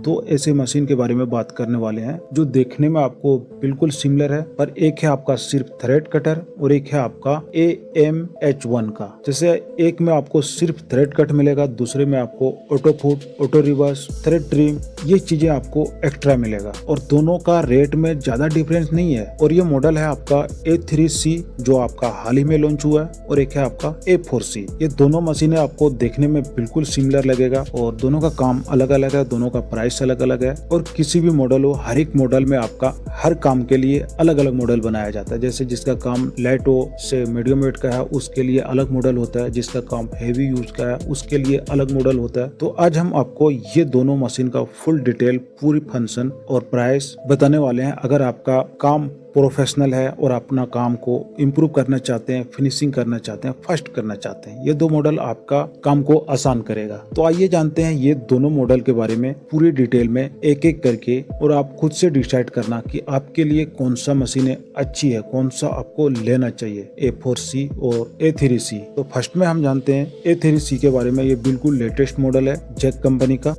दो ऐसे मशीन के बारे में बात करने वाले हैं जो देखने में आपको बिल्कुल सिमिलर है, पर एक है आपका सिर्फ थ्रेड कटर और एक है आपका AMH1 का। जैसे एक में आपको सिर्फ थ्रेड कट मिलेगा, दूसरे में आपको auto foot, auto reverse, thread trim, ये चीजें आपको एक्स्ट्रा मिलेगा और दोनों का रेट में ज्यादा डिफरेंस नहीं है। और ये मॉडल है आपका A3C जो आपका हाल ही में लॉन्च हुआ है और एक है आपका A4C। ये दोनों मशीनें आपको देखने में बिल्कुल सिमिलर लगेगा और दोनों का काम अलग अलग है, दोनों का प्राइस अलग अलग है। और किसी भी मॉडल हो, हर एक मॉडल में आपका हर काम के लिए अलग अलग मॉडल बनाया जाता है। जैसे जिसका काम लाइट हो से मीडियम वेट का है उसके लिए अलग मॉडल होता है, जिसका काम हेवी यूज का है उसके लिए अलग मॉडल होता है। तो आज हम आपको ये दोनों मशीन का फुल डिटेल, पूरी फंक्शन और प्राइस बताने वाले हैं। अगर आपका काम प्रोफेशनल है और अपना काम को इम्प्रूव करना चाहते हैं, फिनिशिंग करना चाहते हैं, फास्ट करना चाहते हैं, ये दो मॉडल आपका काम को आसान करेगा। तो आइए जानते हैं ये दोनों मॉडल के बारे में पूरी डिटेल में एक एक करके, और आप खुद से डिसाइड करना कि आपके लिए कौन सा मशीन अच्छी है, कौन सा आपको लेना चाहिए, A4C और A3C। तो फर्स्ट में हम जानते हैं A3C के बारे में। ये बिल्कुल लेटेस्ट मॉडल है जैक कंपनी का।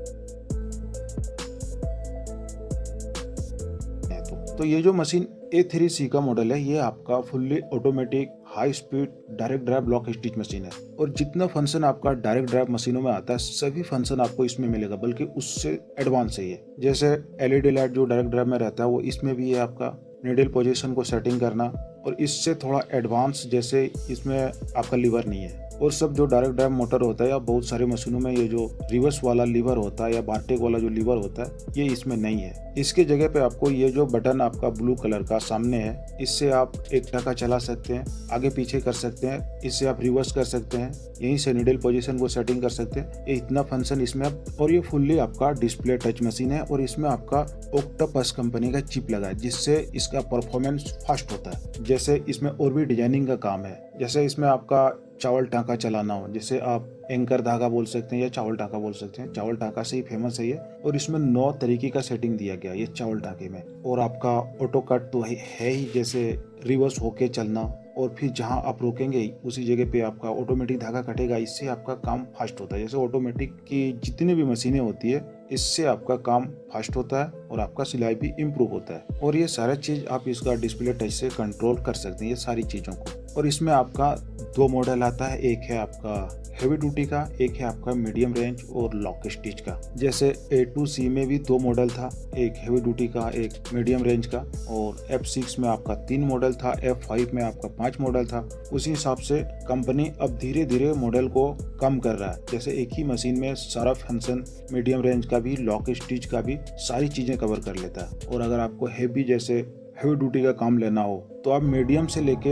तो ये जो मशीन A3C का मॉडल है ये आपका fully automatic high speed direct drive lock stitch machine है। और जितना फंक्शन आपका डायरेक्ट ड्राइव मशीनों में आता है सभी फंक्शन आपको इसमें मिलेगा, बल्कि उससे एडवांस है ये। जैसे LED लाइट जो डायरेक्ट ड्राइव में रहता है वो इसमें भी है आपका नीडल पोजीशन को सेटिंग करना, और इससे थोड़ा एडवांस जैसे इसमें आपका लीवर नहीं है। और सब जो डायरेक्ट ड्राइव मोटर होता है या बहुत सारे मशीनों में ये जो रिवर्स वाला लीवर होता है या बारटेक वाला जो लीवर होता है ये इसमें नहीं है। इसके जगह पे आपको ये जो बटन आपका ब्लू कलर का सामने है, इससे आप एक टका चला सकते हैं, आगे पीछे कर सकते हैं, इससे आप रिवर्स कर सकते हैं, यहीं से नीडल पोजीशन को सेटिंग कर सकते हैं। ये इतना फंक्शन इसमें। और ये फुल्ली आपका डिस्प्ले टच मशीन है और इसमें आपका ऑक्टोपस कंपनी का चिप लगा है, जिससे इसका परफॉर्मेंस फास्ट होता है। जैसे इसमें और भी डिजाइनिंग का काम है, जैसे इसमें आपका चावल टाँका चलाना हो, जैसे आप एंकर धागा बोल सकते हैं या चावल टाँका बोल सकते हैं। चावल टाँका से ही फेमस है ये। और इसमें 9 तरीके का सेटिंग दिया गया ये चावल टाँके में। और आपका ऑटो कट तो है ही, जैसे रिवर्स होके चलना, और फिर जहां आप रोकेंगे उसी जगह पे आपका ऑटोमेटिक धागा कटेगा। इससे आपका काम फास्ट होता है। जैसे ऑटोमेटिक की जितनी भी मशीनें होती है इससे आपका काम फास्ट होता है और आपका सिलाई भी इम्प्रूव होता है। और ये सारा चीज आप इसका डिस्प्ले टच से कंट्रोल कर सकते हैं ये सारी चीजों को। और इसमें आपका 2 मॉडल आता है, एक है आपका हेवी ड्यूटी का, एक है आपका मीडियम रेंज और लॉक स्टिच का। जैसे A2C में भी 2 मॉडल था, एक हेवी ड्यूटी का, एक मीडियम रेंज का। और F6 में आपका 3 मॉडल था, F5 में आपका 5 मॉडल था। उसी हिसाब से कंपनी अब धीरे धीरे मॉडल को कम कर रहा है। जैसे एक ही मशीन में सारा फंक्शन मीडियम रेंज का भी, लॉक स्टिच का भी, सारी चीजें कवर कर लेता है। और अगर आपको जैसे हेवी ड्यूटी का काम लेना हो तो आप मीडियम से लेके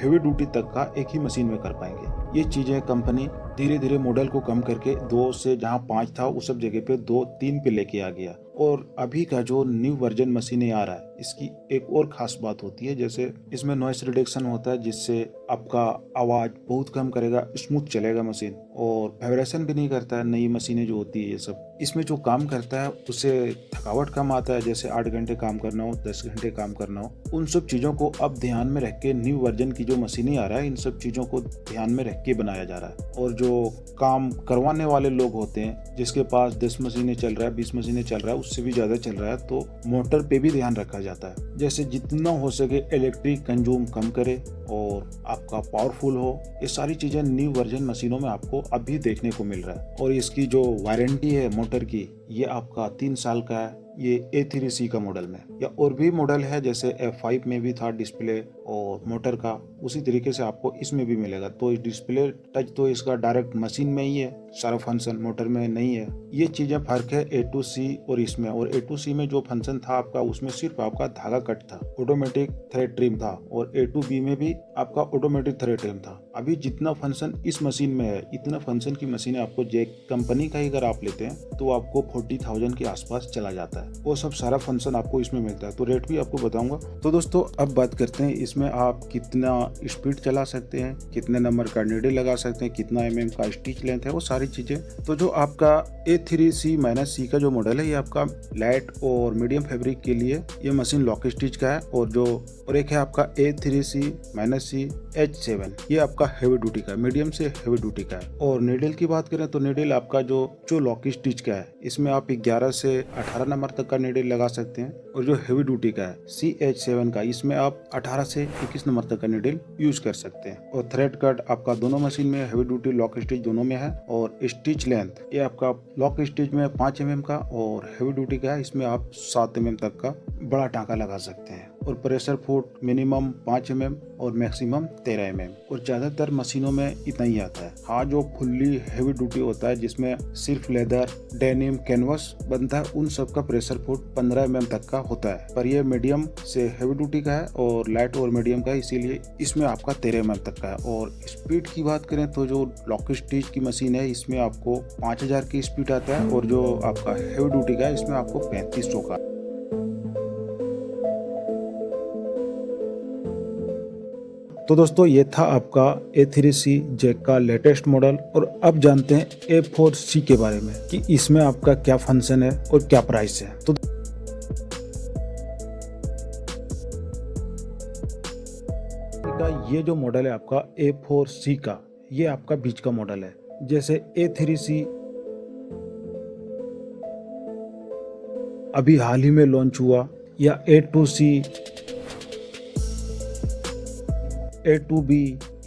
हेवी ड्यूटी तक का एक ही मशीन में कर पाएंगे। ये चीजें कंपनी धीरे धीरे मॉडल को कम करके 2 से जहां 5 था उस सब जगह पे 2-3 पे लेके आ गया। और अभी का जो न्यू वर्जन मशीनें आ रहा है इसकी एक और खास बात होती है, जैसे इसमें नॉइस रिडक्शन होता है, जिससे आपका आवाज बहुत कम करेगा, स्मूथ चलेगा मशीन, और वाइब्रेशन भी नहीं करता है। नई मशीनें जो होती है ये सब इसमें जो काम करता है उससे थकावट कम आता है। जैसे 8 घंटे काम करना हो, 10 घंटे काम करना हो, उन सब चीजों को अब ध्यान में रख के न्यू वर्जन की जो मशीनें आ रहा है इन सब चीजों को ध्यान में रख के बनाया जा रहा है। और जो काम करवाने वाले लोग होते हैं जिसके पास 10 मशीनें चल रहा है, 20 मशीनें चल रहा है, उससे भी ज्यादा चल रहा है, तो मोटर पे भी ध्यान रखा जाता है। जैसे जितना हो सके इलेक्ट्रिक कंज्यूम कम करे और आपका पावरफुल हो। ये सारी चीजें न्यू वर्जन मशीनों में आपको अभी देखने को मिल रहा है। और इसकी जो वारंटी है मोटर की, ये आपका 3 साल का है ये A3C का मॉडल में। या और भी मॉडल है, जैसे F5 में भी था डिस्प्ले और मोटर का, उसी तरीके से आपको इसमें भी मिलेगा। तो डिस्प्ले टच तो इसका डायरेक्ट मशीन में ही है, सारा फंक्शन मोटर में नहीं है। ये चीजें फर्क है A2C और इसमें। और A2C में जो फंक्शन था आपका, उसमें सिर्फ आपका धागा कट था, ऑटोमेटिक थ्रेड ट्रिम था। और A2B में भी आपका ऑटोमेटिक थ्रेड ट्रिम था। अभी जितना फंक्शन इस मशीन में है, इतना फंक्शन की मशीनें आपको जैक कंपनी का ही अगर आप लेते हैं तो आपको 40,000 के आसपास चला जाता है। वो सब सारा फंक्शन आपको इसमें मिलता है। तो रेट भी आपको बताऊंगा। तो दोस्तों अब बात करते हैं इसमें आप कितना स्पीड चला सकते हैं, कितने नंबर का नीडल लगा सकते हैं, कितना mm का स्टिच लेंथ है, वो सारी चीजें। तो जो आपका A3C-C का जो मॉडल है ये आपका लाइट और मीडियम फैब्रिक के लिए ये मशीन लॉक स्टिच का है। और एक है आपका A3C-C H7, ये आपका आपका हेवी ड्यूटी का है, मीडियम से हेवी ड्यूटी का है। और नीडल की बात करें तो नीडल आपका जो लॉक स्टिच का है, इसमें आप 11 से 18 नंबर तक का नीडल लगा सकते हैं। और जो हेवी ड्यूटी का है CH7 का, इसमें आप 18 से 21 नंबर तक का नीडल यूज कर सकते हैं। और थ्रेड कट आपका दोनों मशीन में हेवी ड्यूटी लॉक स्टिच दोनों में है। और स्टिच लेंथ ये आपका लॉक स्टिच में 5 mm का और हेवी ड्यूटी का है, इसमें आप 7 mm तक का बड़ा टाँका लगा सकते हैं। और प्रेशर फुट मिनिमम 5 mm और मैक्सिमम 13 mm। और ज्यादातर मशीनों में इतना ही आता है। हाँ, जो फुल्ली हेवी ड्यूटी होता है जिसमें सिर्फ लेदर, डेनिम, कैनवस बनता है, उन सब का प्रेशर फुट 15 mm तक का होता है। पर ये मीडियम से हेवी ड्यूटी का है और लाइट और मीडियम का है, इसीलिए इसमें आपका 13 mm तक का है। और स्पीड की बात करें तो जो लॉक स्टिच की मशीन है, इसमें आपको 5000 की स्पीड आता है। और जो आपका हेवी ड्यूटी का है, इसमें आपको 3500 का। तो दोस्तों, ये था आपका A3C जैक का लेटेस्ट मॉडल। और अब जानते हैं A4C के बारे में कि इसमें आपका क्या फंक्शन है और क्या प्राइस है। तो ये जो मॉडल है आपका A4C का, ये आपका बीच का मॉडल है। जैसे A3C अभी हाल ही में लॉन्च हुआ, या A2C, A2B,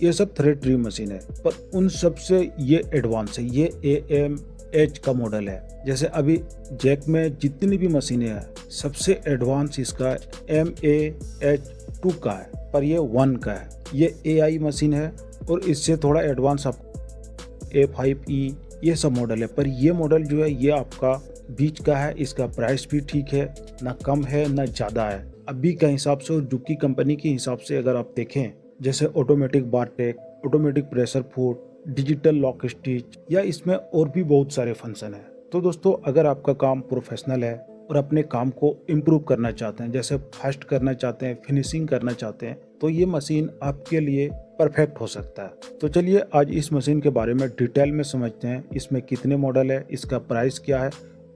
ये सब थ्रेड ड्रीम मशीन है। पर उन सब से ये एडवांस है, ये AMH का मॉडल है। जैसे अभी जैक में जितनी भी मशीनें हैं, सबसे एडवांस इसका MAH2 का है, पर ये 1 का है। ये AI मशीन है और इससे थोड़ा एडवांस आप A5E ये सब मॉडल है। पर ये मॉडल जो है ये आपका बीच का है। इसका प्राइस भी ठीक है, ना कम है ना ज़्यादा है अभी का हिसाब से। और जुकी कंपनी के हिसाब से अगर आप देखें, जैसे automatic bartack, automatic pressure foot, digital lock stitch, या इसमें और भी बहुत सारे फंक्शन है। तो दोस्तों, अगर आपका काम प्रोफेशनल है और अपने काम को इम्प्रूव करना चाहते हैं, जैसे फास्ट करना चाहते हैं, फिनिशिंग करना चाहते हैं, तो ये मशीन आपके लिए परफेक्ट हो सकता है। तो चलिए आज इस मशीन के बारे में डिटेल में समझते हैं। इसमें कितने मॉडल है, इसका प्राइस क्या है,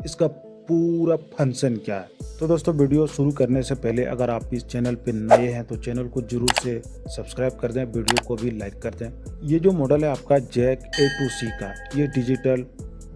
इसका पूरा फंक्शन क्या है। तो दोस्तों, वीडियो शुरू करने से पहले अगर आप इस चैनल पे नए हैं तो चैनल को जरूर से सब्सक्राइब कर दें, वीडियो को भी लाइक कर दें। ये जो मॉडल है आपका जैक A2C का, ये digital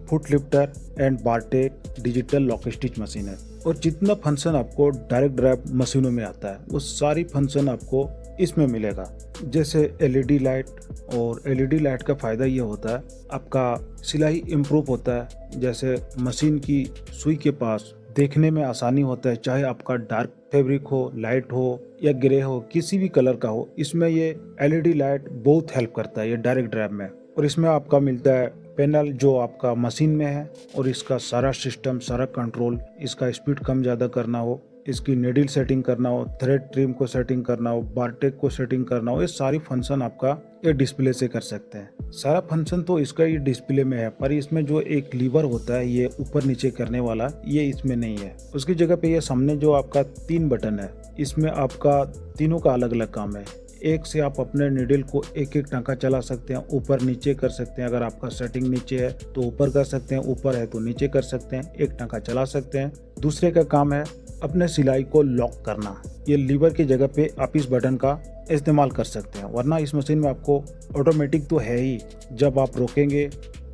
foot lifter and bartack digital lock stitch machine है। और जितना फंक्शन आपको डायरेक्ट ड्राइव मशीनों में आता है, वो सारी फंक्शन आपको इसमें मिलेगा। जैसे LED लाइट, और LED लाइट का फ़ायदा ये होता है आपका सिलाई इम्प्रूव होता है। जैसे मशीन की सुई के पास देखने में आसानी होता है, चाहे आपका डार्क फैब्रिक हो, लाइट हो या ग्रे हो, किसी भी कलर का हो, इसमें ये LED लाइट बहुत हेल्प करता है ये डायरेक्ट ड्राइव में। और इसमें आपका मिलता है पैनल जो आपका मशीन में है, और इसका सारा सिस्टम, सारा कंट्रोल, इसका स्पीड कम ज़्यादा करना हो, इसकी नीडल सेटिंग करना हो, थ्रेड ट्रिम को सेटिंग करना हो, बारटेक को सेटिंग करना हो, ये सारी फंक्शन आपका ये डिस्प्ले से कर सकते हैं। सारा फंक्शन तो इसका ये डिस्प्ले में है, पर इसमें जो एक लीवर होता है ये ऊपर नीचे करने वाला, ये इसमें नहीं है। उसकी जगह पे ये सामने जो आपका 3 बटन है, इसमें आपका तीनों का अलग अलग काम है। एक से आप अपने नीडल को एक एक टाँका चला सकते हैं, ऊपर नीचे कर सकते हैं। अगर आपका सेटिंग नीचे है तो ऊपर कर सकते हैं, ऊपर है तो नीचे कर सकते हैं, एक टाँका चला सकते हैं। दूसरे का काम है अपने सिलाई को लॉक करना। ये लीवर की जगह पे आप इस बटन का इस्तेमाल कर सकते हैं, वरना इस मशीन में आपको ऑटोमेटिक तो है ही, जब आप रोकेंगे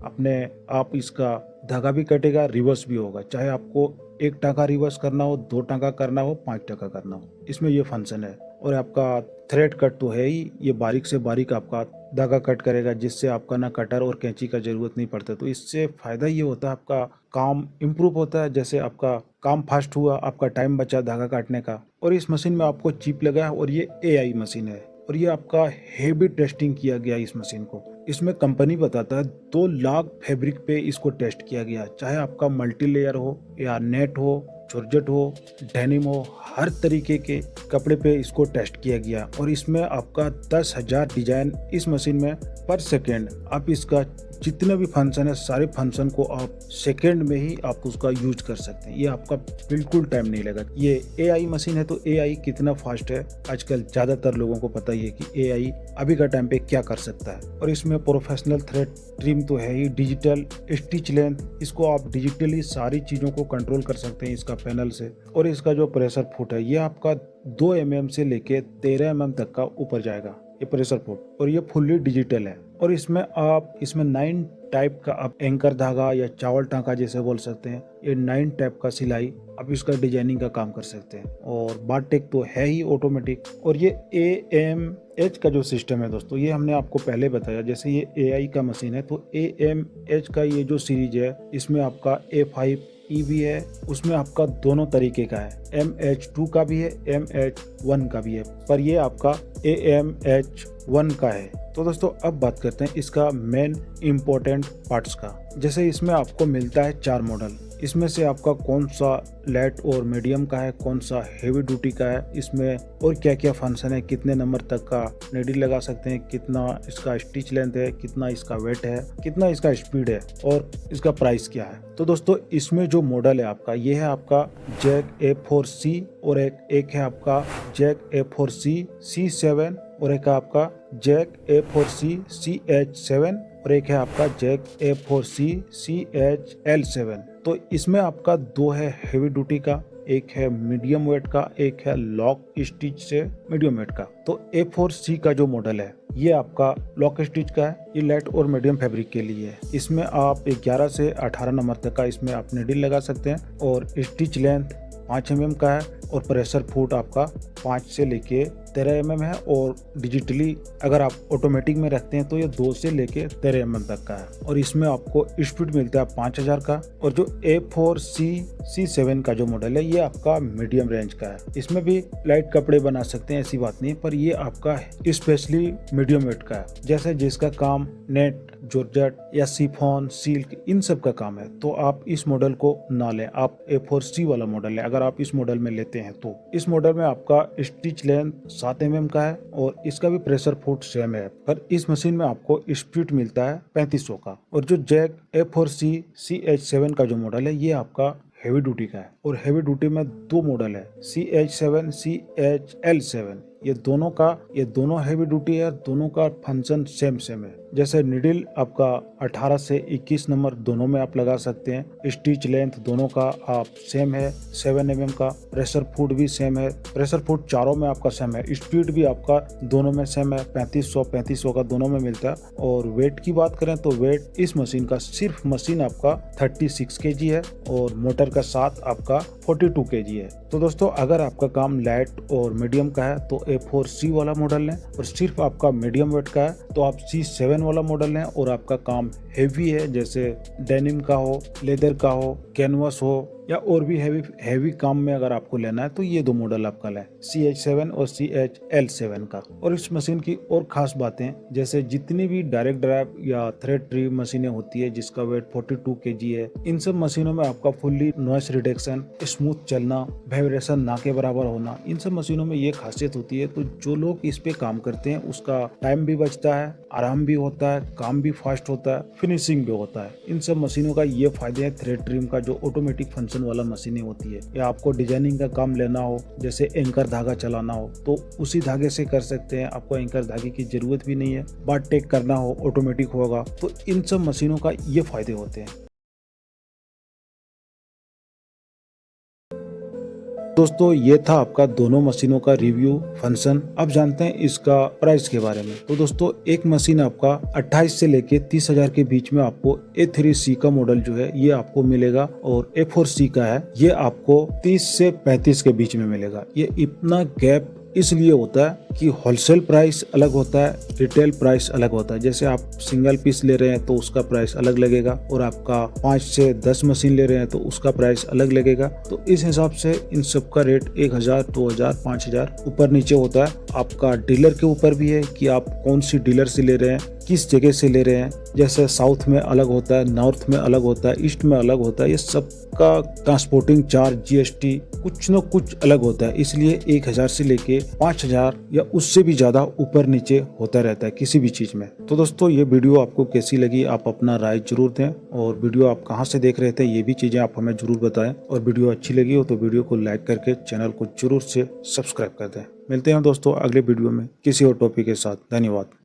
अपने आप इसका धागा भी कटेगा, रिवर्स भी होगा। चाहे आपको 1 टाँका रिवर्स करना हो, 2 टाँका करना हो, 5 टाँका करना हो, इसमें ये फंक्शन है। और आपका थ्रेड कट तो है ही, ये बारीक से बारीक आपका धागा कट करेगा, जिससे आपका ना कटर और कैंची का जरूरत नहीं पड़ता। तो इससे फ़ायदा ये होता है आपका काम इम्प्रूव होता है। जैसे आपका काम फास्ट हुआ, आपका टाइम बचा धागा काटने का। और इस मशीन में आपको चिप लगा है, और ये AI मशीन है, और ये आपका हेवी टेस्टिंग किया गया इस मशीन को। इसमें कंपनी बताता है 2 लाख फैब्रिक पे इसको टेस्ट किया गया। चाहे आपका मल्टी लेयर हो या नेट हो, जॉर्जेट हो, डेनिम हो, हर तरीके के कपड़े पे इसको टेस्ट किया गया। और इसमें आपका 10,000 डिजाइन इस मशीन में पर सेकेंड। आप इसका जितने भी फंक्शन है, सारे फंक्शन को आप सेकेंड में ही आप उसका यूज कर सकते हैं। ये आपका बिल्कुल टाइम नहीं लगा। ये AI मशीन है, तो AI कितना फास्ट है आजकल ज़्यादातर लोगों को पता ही है कि AI अभी का टाइम पे क्या कर सकता है। और इसमें प्रोफेशनल थ्रेड ट्रिम तो है ही, डिजिटल स्टिच लेंथ, इसको आप डिजिटली सारी चीज़ों को कंट्रोल कर सकते हैं इसका पैनल से। और इसका जो प्रेशर फुट है, ये आपका 2 mm से लेके 13 mm तक का ऊपर जाएगा। ये प्रेशर फुट, और ये फुल्ली डिजिटल है। और इसमें 9 टाइप का आप एंकर धागा या चावल टांका जैसे बोल सकते हैं, ये 9 टाइप का सिलाई आप इसका डिजाइनिंग का काम कर सकते हैं। और बारटेक तो है ही ऑटोमेटिक। और ये AMH का जो सिस्टम है दोस्तों, ये हमने आपको पहले बताया, जैसे ये AI का मशीन है, तो AMH का ये जो सीरीज है इसमें आपका A5E भी है, उसमें आपका दोनों तरीके का है, MH2 का भी है, MH1 का भी है, पर ये आपका AMH1 का है। तो दोस्तों अब बात करते हैं इसका मेन इम्पोर्टेंट पार्ट्स का। जैसे इसमें आपको मिलता है 4 मॉडल, इसमें से आपका कौन सा लाइट और मीडियम का है, कौन सा हेवी ड्यूटी का है, इसमें और क्या क्या फंक्शन है, कितने नंबर तक का नीडल लगा सकते हैं, कितना इसका स्टिच लेंथ है, कितना इसका वेट है, कितना इसका स्पीड है और इसका प्राइस क्या है। तो दोस्तों इसमें जो मॉडल है आपका, ये है आपका जैक A4C और एक है आपका जैक A4C C7 और एक है आपका जैक A4C CH7 और एक है आपका जैक A4C CHL7। तो इसमें आपका 2 है हेवी ड्यूटी का, एक है मीडियम वेट का, एक है लॉक स्टिच से मीडियम वेट का। तो A4C का जो मॉडल है ये आपका लॉक स्टिच का है, ये लाइट और मीडियम फैब्रिक के लिए है। इसमें आप 11 से 18 नंबर तक का इसमें आप नीडल लगा सकते हैं और स्टिच लेंथ 5 mm का है और प्रेशर फुट आपका 5 से लेके 13 mm है। और डिजिटली अगर आप ऑटोमेटिक में रखते हैं तो ये 2 से लेके 13 mm तक का है। और इसमें आपको स्पीड मिलता है 5000 का। और जो A4C C7 का जो मॉडल है ये आपका मीडियम रेंज का है, इसमें भी लाइट कपड़े बना सकते हैं, ऐसी बात नहीं, पर ये आपका स्पेशली मीडियम वेट का है। जैसे जिसका काम नेट, जॉर्जेट या शिफॉन, सिल्क, इन सब का काम है, तो आप इस मॉडल को ना लें, आप A4C वाला मॉडल है। अगर आप इस मॉडल में लेते हैं तो इस मॉडल में आपका स्टिच लेंथ 7 mm का है और इसका भी प्रेशर फुट सेम है, पर इस मशीन में आपको स्पीड मिलता है 3500 का। और जो जैक A4C CH7 का जो मॉडल है ये आपका हेवी ड्यूटी का है। और हेवी ड्यूटी में 2 मॉडल है, CH7 CHL7। ये दोनों हेवी ड्यूटी है, दोनों का फंक्शन सेम है। जैसे निडल आपका 18 से 21 नंबर दोनों में आप लगा सकते हैं, स्टिच लेंथ दोनों का आप सेम है 7 mm का, प्रेशर फुट भी सेम है, प्रेशर फुट चारों में आपका सेम है, स्पीड भी आपका दोनों में सेम है, 3500 का दोनों में मिलता है। और वेट की बात करें तो वेट इस मशीन का सिर्फ मशीन आपका 36 kg है और मोटर का साथ आपका 42 kg है। तो दोस्तों अगर आपका काम लाइट और मीडियम का है तो A4C वाला मॉडल लें, और सिर्फ आपका मीडियम वेट का है तो आप C7 वाला मॉडल लें। और आपका काम हेवी है, जैसे डेनिम का हो, लेदर का हो, कैनवस हो, या और भी हेवी काम में अगर आपको लेना है तो ये 2 मॉडल आपका लें, CH7 और CHL7 का। और इस मशीन की और खास बातें, जैसे जितनी भी डायरेक्ट ड्राइव या थ्रेड ट्री मशीनें होती है जिसका वेट 42 kg है, इन सब मशीनों में आपका फुल्ली नॉइस रिडक्शन, स्मूथ चलना, वाइब्रेशन ना के बराबर होना, इन सब मशीनों में ये खासियत होती है। तो जो लोग इस पे काम करते हैं उसका टाइम भी बचता है, आराम भी होता है, काम भी फास्ट होता है, फिनिशिंग भी होता है। इन सब मशीनों का ये फायदे हैं थ्रेड ट्रिम का, जो ऑटोमेटिक फंक्शन वाला मशीनें होती है, या आपको डिजाइनिंग का काम लेना हो, जैसे एंकर धागा चलाना हो तो उसी धागे से कर सकते हैं, आपको एंकर धागे की जरूरत भी नहीं है। बारटेक करना हो ऑटोमेटिक होगा, तो इन सब मशीनों का ये फायदे होते हैं। दोस्तों ये था आपका दोनों मशीनों का रिव्यू फंक्शन। अब जानते हैं इसका प्राइस के बारे में। तो दोस्तों एक मशीन आपका 28 से लेके 30,000 के बीच में आपको A3C का मॉडल जो है ये आपको मिलेगा, और A4C का है ये आपको 30 से 35 के बीच में मिलेगा। ये इतना गैप इसलिए होता है कि होलसेल प्राइस अलग होता है, रिटेल प्राइस अलग होता है। जैसे आप सिंगल पीस ले रहे हैं तो उसका प्राइस अलग लगेगा, और आपका 5 से 10 मशीन ले रहे हैं तो उसका प्राइस अलग लगेगा। तो इस हिसाब से इन सब का रेट 1000, 2000, 5000 ऊपर नीचे होता है। आपका डीलर के ऊपर भी है कि आप कौन सी डीलर से ले रहे हैं, किस जगह से ले रहे हैं। जैसे साउथ में अलग होता है, नॉर्थ में अलग होता है, ईस्ट में अलग होता है। ये सब का ट्रांसपोर्टिंग चार्ज, GST कुछ न कुछ अलग होता है, इसलिए 1000 से लेके 5000 या उससे भी ज्यादा ऊपर नीचे होता रहता है किसी भी चीज में। तो दोस्तों ये वीडियो आपको कैसी लगी, आप अपना राय जरूर दें, और वीडियो आप कहां से देख रहे थे ये भी चीजें आप हमें जरूर बताएं। और वीडियो अच्छी लगी हो तो वीडियो को लाइक करके चैनल को जरूर से सब्सक्राइब कर दें। मिलते हैं दोस्तों अगले वीडियो में किसी और टॉपिक के साथ। धन्यवाद।